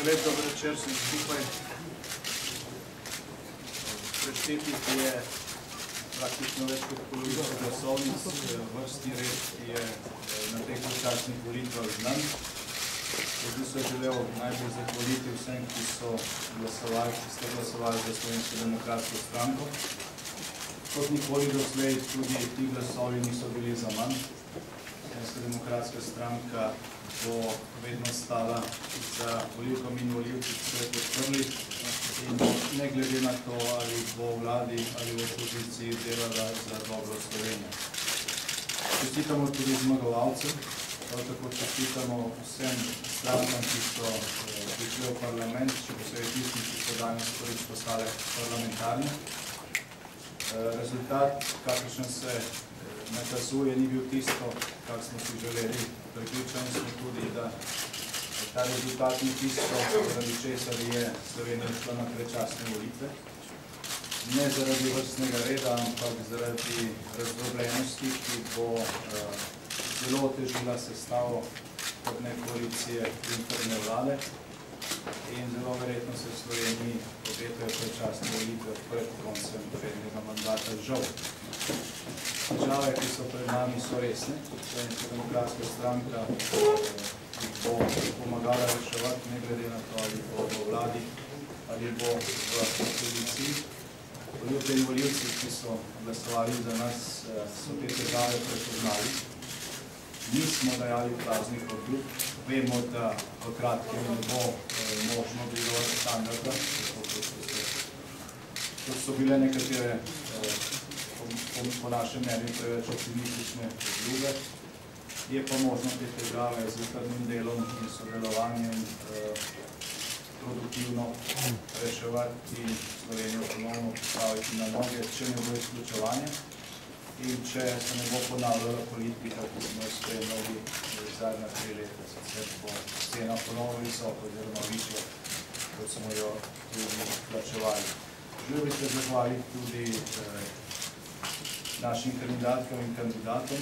Lep dober večer vsem skupaj. Preštetih je praktično več kot polovica glasovnic, vrstni red je na teh začasnih volitvah znan. Jaz bi se želel najbolj zahvaliti vsem, ki ste glasovali za Slovensko demokratsko stranko. Kot nikoli doslej tudi ti glasovi niso bili za manj. Slovenska demokratska stranka bo vedno stala za volivkami in volivci, ki so jo podprli, in ne glede na to, ali bo v vladi ali v opoziciji delala za dobro Slovenijo. Čestitamo tudi zmagovalcem, prav tako čestitamo vsem strankam, ki so prišli v parlament, še posebej tistim, ki so danes prvič postale parlamentarne. Rezultat, kakršen se nakazuje, ni bil tisto, kar smo si želeli. Pripričani smo tudi, da ta rezultat ni tisto, zaradi česar je Slovenija šla na predčasne volitve. Ne zaradi vrstnega reda, ampak zaradi razdrobljenosti, ki bo zelo otežila sestavo trdne koalicije interne vlade. In zelo verjetno se v Sloveniji obetajo predčasne volitve pred koncem prednjega mandata, žal. Težave, ki so pred nami, so resne. Slovenska demokratska stranka bo pomagala reševati, ne glede na to, ali bo v vladi ali bo v opoziciji. Volivke in volivci, ki so glasovali za nas, so te težave prepoznali. Nismo dajali praznih obljub. Vemo, da v kratkem ne bo možno bilo standarda, kot so bile nekatere po našem mnenju preveč optimistične obljube. Je pa možno te težave z trdnim delom in sodelovanjem produktivno reševati in Slovenijo ponovno postaviti na noge, če ne bo izključevanja in če se ne bo ponavljala politika, ki smo jo spremljali zadnja 3 leta, sicer bo cena ponovno visoka oziroma višja, kot smo jo tudi plačevali. Želel bi se zahvaliti tudi našim kandidatkam in kandidatom.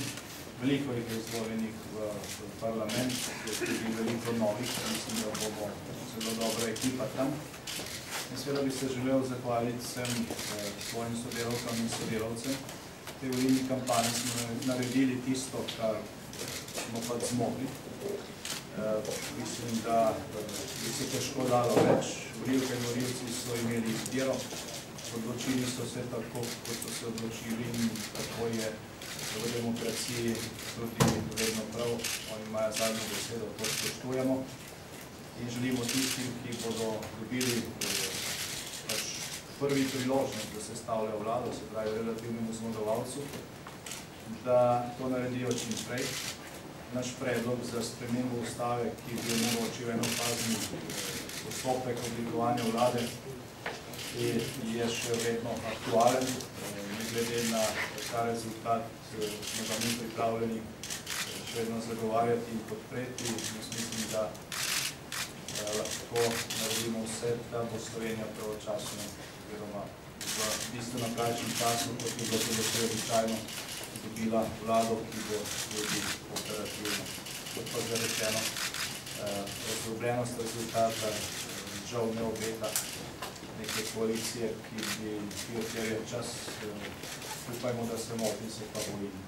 Veliko jih je izvoljenih v parlament, je tudi veliko novih, mislim, da bomo zelo dobra ekipa tam. In seveda bi se želel zahvaliti vsem svojim sodelavkam in sodelavcem. V tej volilni kampanji smo naredili tisto, kar smo pač zmogli. Mislim, da bi se težko dalo več. Volivke in volivci so imeli izbiro, odločili so se tako, kot so se odločili, in tako je v demokraciji tudi vedno prav. Oni imajo zadnjo besedo, to spoštujemo. In želimo tistim, ki bodo dobili prvi priložnost, da sestavljajo vlado, se pravi relativnemu zmagovalcu, da to naredijo čim prej. Naš predlog za spremembo ustave, ki bi omogočil enofazni postopek oblikovanja vlade, je še vedno aktualen. Ne glede na ta rezultat smo ga mi pripravljeni še vedno zagovarjati in podpreti. Jaz mislim, da lahko naredimo vse, da bo Slovenija pravočasno oziroma v bistveno krajšem času, kot je bilo tudi običajno, dobila vlado, ki bo tudi operativna. Kot pa že rečeno, razdrobljenost rezultata žal ne obeta neke koalicije, ki jo terja čas. Upajmo, da se moti, se pa bojimo.